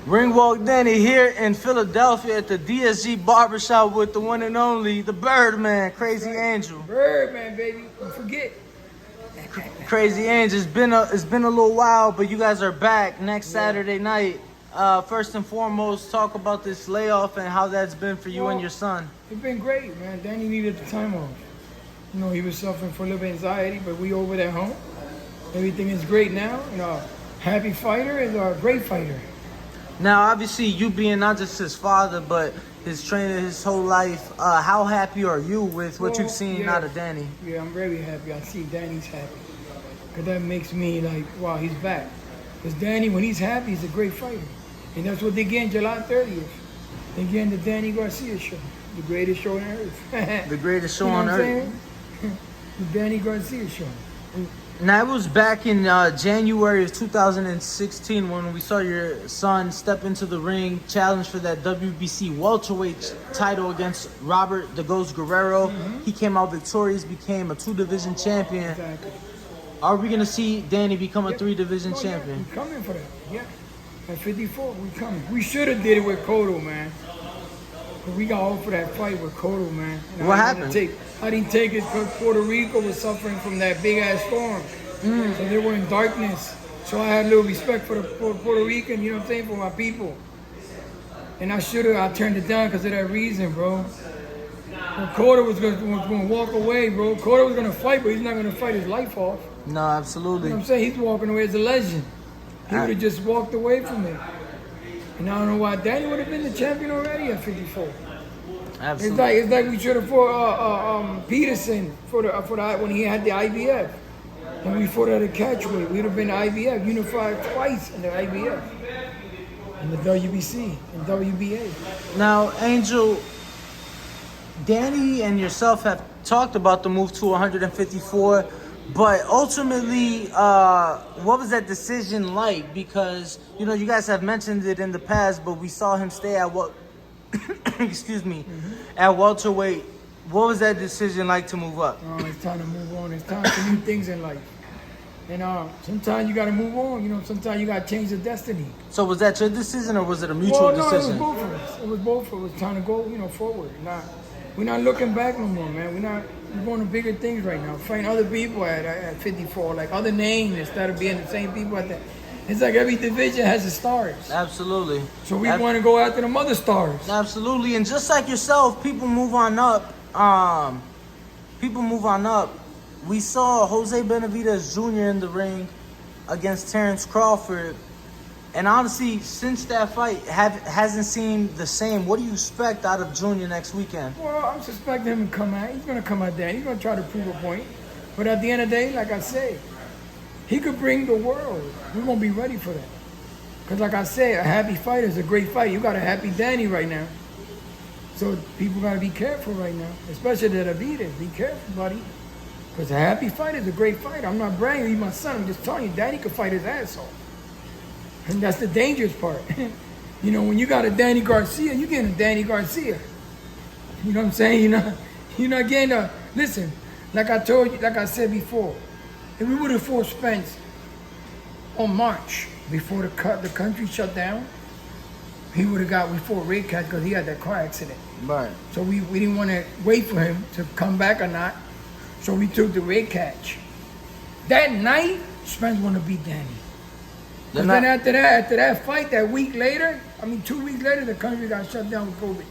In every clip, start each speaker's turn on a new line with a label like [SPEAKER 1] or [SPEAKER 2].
[SPEAKER 1] Ringwalk Danny here in Philadelphia at the DSG Barbershop with the one and only, the Birdman, Crazy Angel.
[SPEAKER 2] Birdman, baby. Don't forget.
[SPEAKER 1] Crazy Angel, it's been a little while, but you guys are back next Saturday night. First and foremost, talk about this layoff and how that's been for you and your son.
[SPEAKER 2] It's been great, man. Danny needed the time off. You know, he was suffering from a little anxiety, but we over at home. Everything is great now. You know, happy fighter is a great fighter.
[SPEAKER 1] Now, obviously, you being not just his father, but his trainer his whole life, how happy are you with what you've seen out of Danny?
[SPEAKER 2] Yeah, I'm very happy. I see Danny's happy. Because that makes me like, wow, he's back. Because Danny, when he's happy, he's a great fighter. And that's what they get July 30th. They get the Danny Garcia show. The greatest show on earth.
[SPEAKER 1] The greatest show on earth.
[SPEAKER 2] The Danny Garcia show.
[SPEAKER 1] Now, it was back in January of 2016 when we saw your son step into the ring, challenge for that WBC welterweight title against Robert the Ghost Guerrero. He came out victorious, became a 2-division champion.
[SPEAKER 2] Exactly.
[SPEAKER 1] Are we going to see Danny become a 3-division champion?
[SPEAKER 2] Yeah, we're coming for that. Yeah. At 54, we coming. We should have did it with Cotto, man. But we got off for that fight with Cotto, man. And
[SPEAKER 1] what happened?
[SPEAKER 2] I didn't take it because Puerto Rico was suffering from that big-ass storm. So they were in darkness. So I had a little respect for the Puerto Rican, you know what I'm saying, for my people. And I turned it down because of that reason, bro. Well, Cotto was going to walk away, bro. Cotto was going to fight, but he's not going to fight his life off.
[SPEAKER 1] No, absolutely.
[SPEAKER 2] You know what I'm saying? He's walking away as a legend. He would have just walked away from it. And I don't know why Danny would have been the champion already at 54.
[SPEAKER 1] Absolutely.
[SPEAKER 2] It's like we should have fought Peterson for the when he had the IBF. And we fought at a catchweight. We'd have been IBF, unified twice in the IBF. In the WBC and WBA.
[SPEAKER 1] Now, Angel, Danny and yourself have talked about the move to 154, but ultimately, what was that decision like? Because, you know, you guys have mentioned it in the past, but we saw him stay at at welterweight. What was that decision like to move up?
[SPEAKER 2] It's time to move on. It's time for new things in life. And sometimes you got to move on. You know, sometimes you got to change the destiny.
[SPEAKER 1] So was that your decision or was it a mutual decision?
[SPEAKER 2] It was both of us. It was both of us. It was time to go, forward. We're not looking back no more, man. We're going to bigger things right now. Find other people at 54, like other names instead of being the same people at that. It's like every division has its stars.
[SPEAKER 1] Absolutely.
[SPEAKER 2] So we want to go after the other stars.
[SPEAKER 1] Absolutely. And just like yourself, people move on up. We saw Jose Benavidez Jr. in the ring against Terrence Crawford. And honestly, since that fight, hasn't seemed the same. What do you expect out of Junior next weekend?
[SPEAKER 2] Well, I'm suspecting him to come out. He's going to come out there. He's going to try to prove a point. But at the end of the day, like I say, he could bring the world. We're going to be ready for that. Because like I say, a happy fighter is a great fighter. You got a happy Danny right now. So people got to be careful right now. Especially the Davides. Be careful, buddy. Because a happy fighter is a great fighter. I'm not bragging. He's my son. I'm just telling you, Danny could fight his ass off. And that's the dangerous part. You know, when you got a Danny Garcia, you're getting a Danny Garcia. You know what I'm saying? You're not getting a... Listen, like I told you, like I said before, if we would have fought Spence on March before the country shut down, we fought Red Cat because he had that car accident.
[SPEAKER 1] Right.
[SPEAKER 2] So we didn't want to wait for him to come back or not. So we took the Red Catch. That night, Spence wanted to beat Danny. And then after that fight, 2 weeks later, the country got shut down with COVID.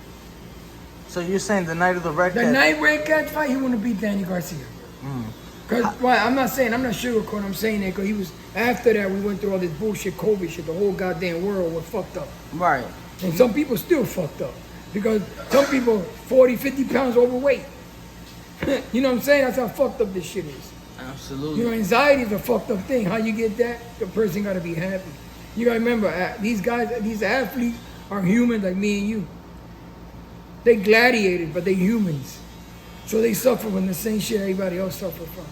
[SPEAKER 1] So you're saying the night of the Red Catch?
[SPEAKER 2] The night Red Catch fight, he wanted to beat Danny Garcia. I'm not sugarcoating, I'm saying that because he was, after that, we went through all this bullshit COVID shit. The whole goddamn world was fucked up.
[SPEAKER 1] Right.
[SPEAKER 2] And some people still fucked up. Because some people 40, 50 pounds overweight. You know what I'm saying? That's how fucked up this shit is.
[SPEAKER 1] Absolutely.
[SPEAKER 2] You know, anxiety is a fucked up thing. How you get that? The person got to be happy. You got to remember, these athletes are humans like me and you. They gladiated, but they humans. So they suffer from the same shit everybody else suffer from.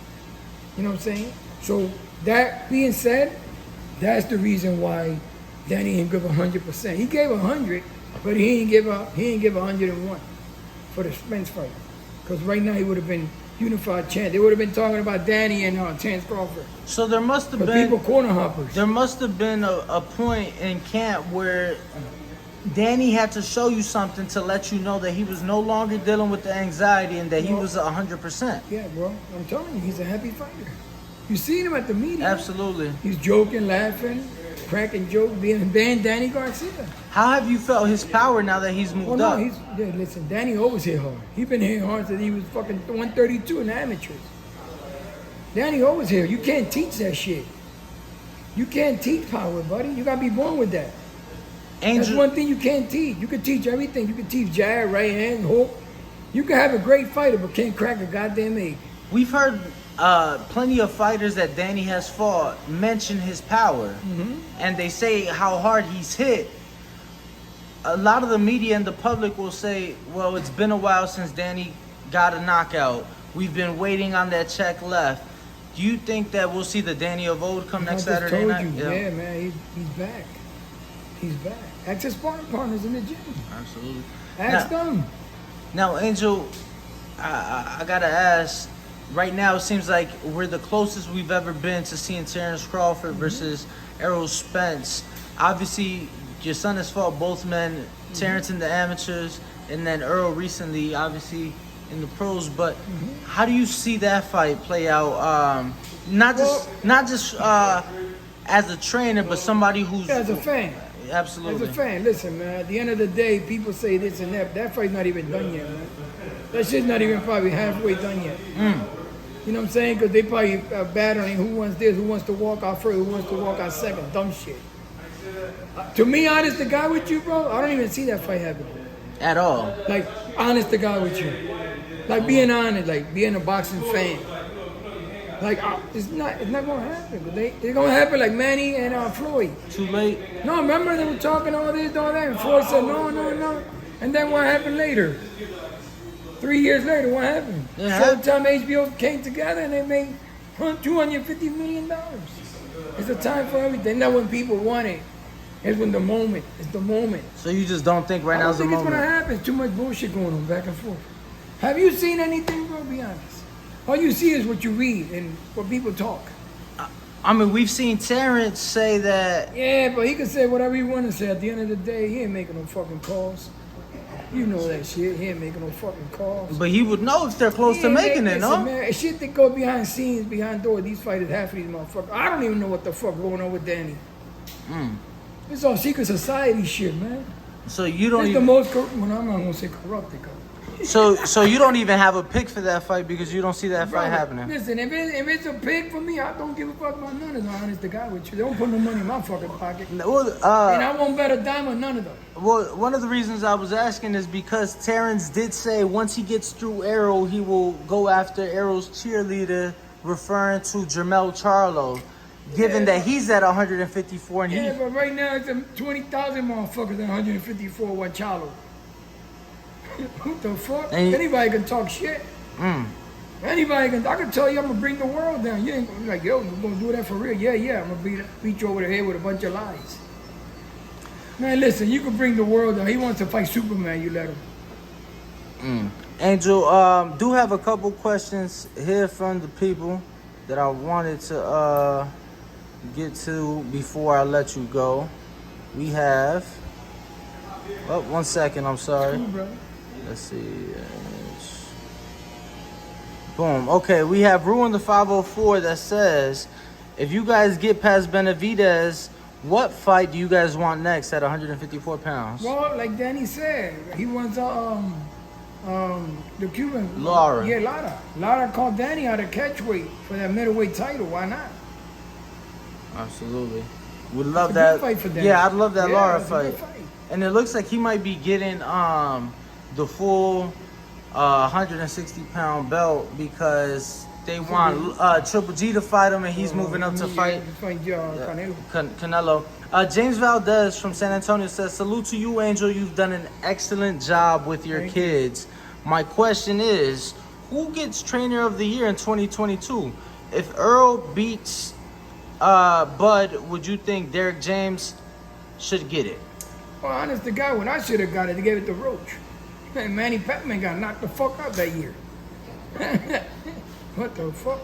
[SPEAKER 2] You know what I'm saying? So that being said, that's the reason why Danny didn't give 100%. He gave 100, but he didn't give 101 for the Spence fight. Because right now he would have been unified champ. They would have been talking about Danny and Terence Crawford.
[SPEAKER 1] So there must have
[SPEAKER 2] But
[SPEAKER 1] been
[SPEAKER 2] people corner hoppers.
[SPEAKER 1] there must have been a point in camp where Danny had to show you something to let you know that he was no longer dealing with the anxiety and that he was 100%.
[SPEAKER 2] Yeah, bro. I'm telling you, he's a happy fighter. You seen him at the media.
[SPEAKER 1] Absolutely.
[SPEAKER 2] He's joking, laughing, cracking jokes, being Danny Garcia.
[SPEAKER 1] How have you felt his power now that he's moved up?
[SPEAKER 2] Listen, Danny always hit hard. He been hitting hard since he was fucking 132 in the amateurs. Danny always hit. You can't teach that shit. You can't teach power, buddy. You gotta be born with that. That's one thing you can't teach. You can teach everything. You can teach jab, right hand, hook. You can have a great fighter, but can't crack a goddamn egg.
[SPEAKER 1] We've heard plenty of fighters that Danny has fought mention his power, and they say how hard he's hit. A lot of the media and the public will say, well, it's been a while since Danny got a knockout. We've been waiting on that check left. Do you think that we'll see the Danny of old come next Saturday night?
[SPEAKER 2] Yeah, man, he's back. He's back. Ask his sparring partners in the gym.
[SPEAKER 1] Absolutely.
[SPEAKER 2] Ask them.
[SPEAKER 1] Now, Angel, I gotta ask. Right now, it seems like we're the closest we've ever been to seeing Terence Crawford versus Errol Spence. Obviously, your son has fought both men, Terence in the amateurs, and then Earl recently, obviously, in the pros. But how do you see that fight play out? Not just as a trainer, but somebody who's
[SPEAKER 2] as a fan.
[SPEAKER 1] Absolutely.
[SPEAKER 2] As a fan, listen, man. At the end of the day, people say this and that. That fight's not even done yet, man. That shit's not even probably halfway done yet. You know what I'm saying? Because they probably battling who wants this, who wants to walk out first, who wants to walk out second. Dumb shit. To me, honest to God with you, bro, I don't even see that fight happening.
[SPEAKER 1] At all.
[SPEAKER 2] Like, honest to God with you. Like, being honest, like, being a boxing fan. Like, it's not going to happen. But they're going to happen like Manny and Floyd.
[SPEAKER 1] Too late?
[SPEAKER 2] No, remember they were talking all this, all that, and Floyd said, no. And then what happened later? 3 years later, what happened? Showtime, HBO came together and they made $250 million. It's a time for everything. Not when people want it. It's when the moment. It's the moment.
[SPEAKER 1] So you just don't think right now's the moment?
[SPEAKER 2] I don't think it's going to happen. It's too much bullshit going on back and forth. Have you seen anything, bro? Be honest. All you see is what you read and what people talk.
[SPEAKER 1] I mean, we've seen Terence say that...
[SPEAKER 2] Yeah, but he can say whatever he want to say. At the end of the day, he ain't making no fucking calls. You know that shit. He ain't making no fucking calls.
[SPEAKER 1] But he would know if they're close to making it, no?
[SPEAKER 2] Man, shit that go behind scenes, behind doors. These fighters, half of these motherfuckers. I don't even know what the fuck going on with Danny. It's all secret society shit, man.
[SPEAKER 1] So you don't
[SPEAKER 2] it's
[SPEAKER 1] even...
[SPEAKER 2] the most... Well, I'm not going to say corrupted.
[SPEAKER 1] So you don't even have a pick for that fight because you don't see that fight happening?
[SPEAKER 2] Listen, if it's a pick for me, I don't give a fuck about none of them. Honest to God with you. They don't put no money in my fucking pocket.
[SPEAKER 1] Well,
[SPEAKER 2] and I won't bet a dime on none of them.
[SPEAKER 1] Well, one of the reasons I was asking is because Terence did say once he gets through Errol, he will go after Errol's cheerleader, referring to Jermell Charlo, given that he's at 154 and
[SPEAKER 2] but right now it's 20,000 motherfuckers at 154 with Charlo. What the fuck? Anybody can talk shit. Anybody can. I can tell you I'm gonna bring the world down. You ain't gonna be like, yo, you gonna do that for real? Yeah. I'm gonna beat you over the head with a bunch of lies. Man, listen, you can bring the world down. He wants to fight Superman. You let him.
[SPEAKER 1] Angel, do have a couple questions here from the people that I wanted to get to before I let you go. We have. Oh, 1 second. I'm sorry.
[SPEAKER 2] Cool, bro.
[SPEAKER 1] Let's see. Boom. Okay, we have Ruin the 504 that says, if you guys get past Benavidez, what fight do you guys want next at 154 pounds?
[SPEAKER 2] Well, like Danny said, he wants the Cuban.
[SPEAKER 1] Lara.
[SPEAKER 2] Yeah, Lara. Lara called Danny out of catchweight for that middleweight title. Why not?
[SPEAKER 1] Absolutely. Would love
[SPEAKER 2] it's
[SPEAKER 1] that.
[SPEAKER 2] A good fight for Danny.
[SPEAKER 1] Yeah, I'd love that Lara
[SPEAKER 2] it's
[SPEAKER 1] fight.
[SPEAKER 2] A good fight.
[SPEAKER 1] And it looks like he might be getting the full 160-pound belt because they want Triple G to fight him and he's moving up to fight Canelo. James Valdez from San Antonio says, salute to you, Angel. You've done an excellent job with your kids. My question is, who gets Trainer of the Year in 2022? If Earl beats Bud, would you think Derek James should get it?
[SPEAKER 2] Well, honest to God, when I should have got it, they gave it to Roach. Man, Manny Pacman got knocked the fuck out that year. What the fuck?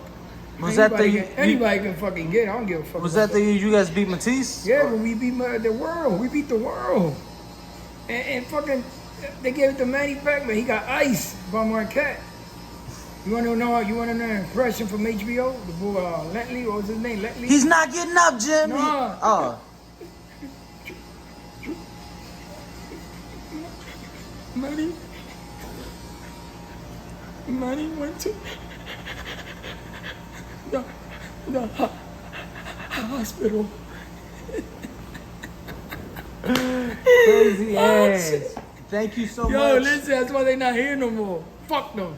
[SPEAKER 1] Was that
[SPEAKER 2] Anybody can fucking get it. I don't give a fuck.
[SPEAKER 1] Was that the year you guys beat Matisse?
[SPEAKER 2] Yeah, when we beat the world. We beat the world. And fucking, they gave it to Manny Pacquiao. He got ice by Marquette. You want to know an impression from HBO? The boy, Letley, what was his name? Letley?
[SPEAKER 1] He's not getting up, Jimmy.
[SPEAKER 2] No.
[SPEAKER 1] Oh.
[SPEAKER 2] Money went to the hospital.
[SPEAKER 1] Crazy ass. Thank you so much.
[SPEAKER 2] Yo, listen, that's why they not here no more. Fuck them.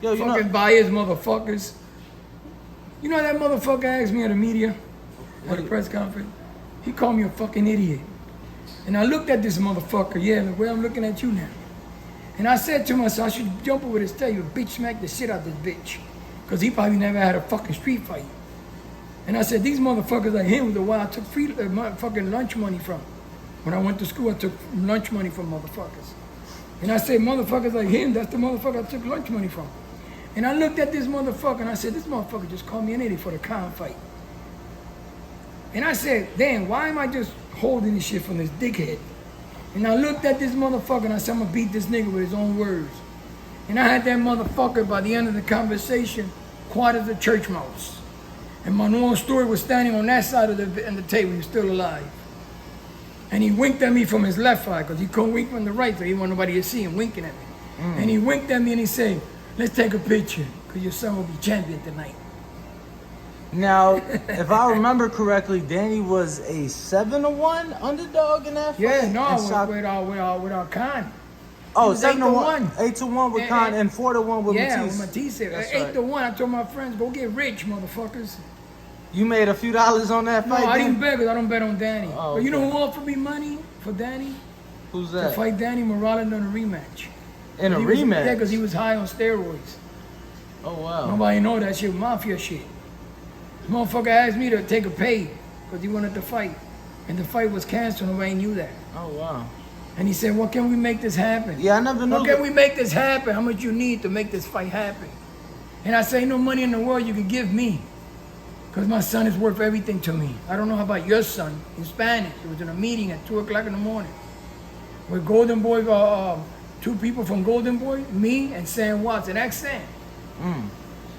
[SPEAKER 1] Yo, you
[SPEAKER 2] fucking biased motherfuckers. You know that motherfucker asked me at the media, at the press conference? He called me a fucking idiot. And I looked at this motherfucker, the way I'm looking at you now. And I said to myself, I should jump over this tail, you bitch, smack the shit out this bitch. Because he probably never had a fucking street fight. And I said, these motherfuckers like him was the one I took free fucking lunch money from. When I went to school, I took lunch money from motherfuckers. And I said, motherfuckers like him, that's the motherfucker I took lunch money from. And I looked at this motherfucker and I said, this motherfucker just called me an idiot for the Khan fight. And I said, damn, why am I just holding this shit from this dickhead? And I looked at this motherfucker and I said, I'm gonna beat this nigga with his own words. And I had that motherfucker by the end of the conversation quiet as a church mouse. And Manuel Stewart was standing on that side of the table, he was still alive. And he winked at me from his left eye, because he couldn't wink from the right, so he didn't want nobody to see him winking at me. And he winked at me and he said, let's take a picture, because your son will be champion tonight.
[SPEAKER 1] Now, if I remember correctly, Danny was a 7-1 underdog in that fight?
[SPEAKER 2] Yeah, no, with our Khan.
[SPEAKER 1] Oh, 7-1. 8-1 with Khan and 4-1 with Matisse.
[SPEAKER 2] Yeah, with Matisse. 8-1. I told my friends, go get rich, motherfuckers.
[SPEAKER 1] You made a few dollars on that fight?
[SPEAKER 2] No, I didn't bet because I don't bet on Danny.
[SPEAKER 1] Oh,
[SPEAKER 2] but you know who offered me money for Danny?
[SPEAKER 1] Who's that?
[SPEAKER 2] To fight Danny Morales in a rematch.
[SPEAKER 1] In a rematch?
[SPEAKER 2] Yeah, because he was high on steroids.
[SPEAKER 1] Oh, wow.
[SPEAKER 2] Nobody know that shit, mafia shit. This motherfucker asked me to take a pay because he wanted to fight. And the fight was canceled, nobody knew that.
[SPEAKER 1] Oh, wow.
[SPEAKER 2] And he said, what can we make this happen?
[SPEAKER 1] Yeah, I never knew.
[SPEAKER 2] What can we make this happen? How much you need to make this fight happen? And I say, ain't no money in the world you can give me. Because my son is worth everything to me. I don't know how about your son, Hispanic. He was in a meeting at 2 o'clock in the morning. With Golden Boy, two people from Golden Boy, me and Sam Watson. That's Sam.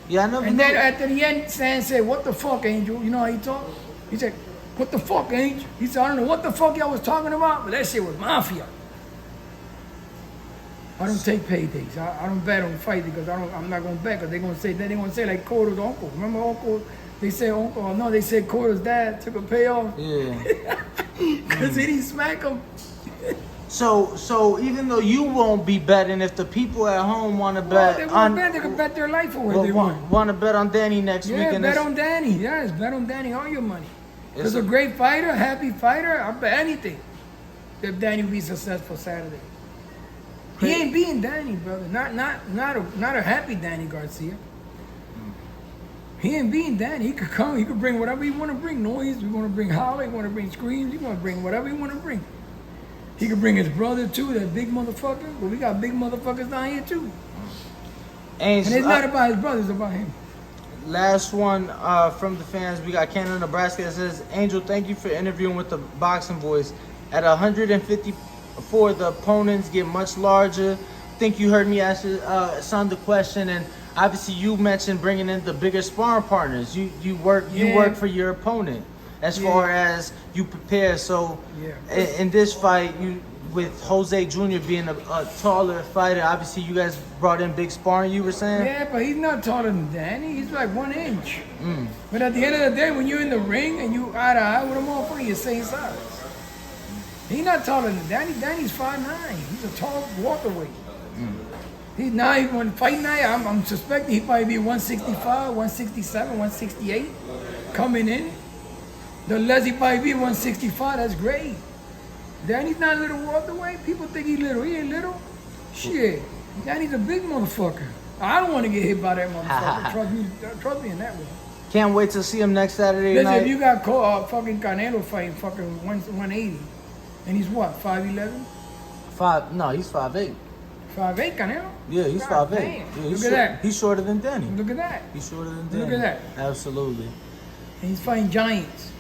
[SPEAKER 1] Yeah, I never
[SPEAKER 2] And
[SPEAKER 1] knew.
[SPEAKER 2] then at the end, Sam said, what the fuck, Angel? You know how he talked? He said, what the fuck, Angel? He said, I don't know what the fuck y'all was talking about, but that shit was mafia. I don't take paydays. I don't bet on fight because I'm not gonna bet because they're gonna say like Cotto's uncle. Remember uncle? They say uncle. No, they said Cotto's dad took a payoff.
[SPEAKER 1] Yeah.
[SPEAKER 2] Cause he didn't smack him.
[SPEAKER 1] So even though you won't be betting, if the people at home want to bet,
[SPEAKER 2] they can bet their life away. They
[SPEAKER 1] want to bet on Danny next week.
[SPEAKER 2] Yeah, bet on Danny. Yes, bet on Danny. All your money. He's a great fighter, happy fighter. I'll bet anything if Danny will be successful Saturday. He ain't beating Danny, brother. Not a happy Danny Garcia. He ain't beating Danny. He could come. He could bring whatever he want to bring. Noise. We want to bring holler. He want to bring screams. He want to bring whatever he want to bring. He could bring his brother too, that big motherfucker. But we got big motherfuckers down here too. And it's not about his brother. It's about him.
[SPEAKER 1] Last one from the fans. We got Canada, Nebraska that says, Angel, thank you for interviewing with the Boxing Voice. At 154, the opponents get much larger. I think you heard me ask son the question, and obviously you mentioned bringing in the bigger sparring partners. You work for your opponent as far as you prepare. So in this fight, with Jose Jr. being a taller fighter, obviously you guys brought in big sparring, you were saying?
[SPEAKER 2] Yeah, but he's not taller than Danny. He's like 1 inch. But at the end of the day, when you're in the ring and you eye to eye with a motherfucker, you're the same size. He's not taller than Danny. Danny's 5'9". He's a tall welterweight. He's going to fight night. I'm suspecting he'd probably be 165, 167, 168 coming in. The less he probably be 165, that's great. Danny's not a little welterweight. People think he's little. He ain't little. Shit. Danny's a big motherfucker. I don't want to get hit by that motherfucker. Trust me in that one.
[SPEAKER 1] Can't wait to see him next Saturday night.
[SPEAKER 2] Listen, if you got fucking Canelo fighting fucking 180, and he's what, 5'11"?
[SPEAKER 1] No, he's 5'8".
[SPEAKER 2] 5'8", Canelo.
[SPEAKER 1] Yeah, he's
[SPEAKER 2] God
[SPEAKER 1] 5'8".
[SPEAKER 2] damn.
[SPEAKER 1] Yeah,
[SPEAKER 2] Look at that.
[SPEAKER 1] He's shorter than Danny.
[SPEAKER 2] Look at that.
[SPEAKER 1] He's shorter than Danny.
[SPEAKER 2] Look at that.
[SPEAKER 1] Absolutely.
[SPEAKER 2] And he's fighting giants.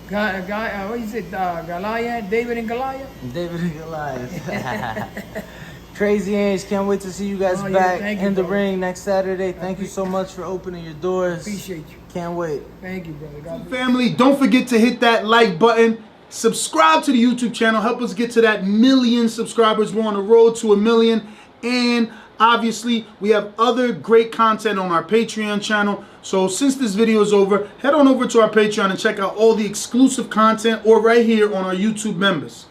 [SPEAKER 2] What is it? Goliath, David and Goliath.
[SPEAKER 1] David and Goliath. Crazy Age. Can't wait to see you guys
[SPEAKER 2] Oh, yeah,
[SPEAKER 1] back
[SPEAKER 2] thank you,
[SPEAKER 1] in the
[SPEAKER 2] brother.
[SPEAKER 1] ring next Saturday. Thank you so much for opening your doors.
[SPEAKER 2] Appreciate you.
[SPEAKER 1] Can't wait.
[SPEAKER 2] Thank you, brother. God bless.
[SPEAKER 3] Family, don't forget to hit that like button. Subscribe to the YouTube channel. Help us get to that 1 million subscribers. We're on the road to 1 million. And obviously, we have other great content on our Patreon channel. So since this video is over, head on over to our Patreon and check out all the exclusive content or right here on our YouTube members.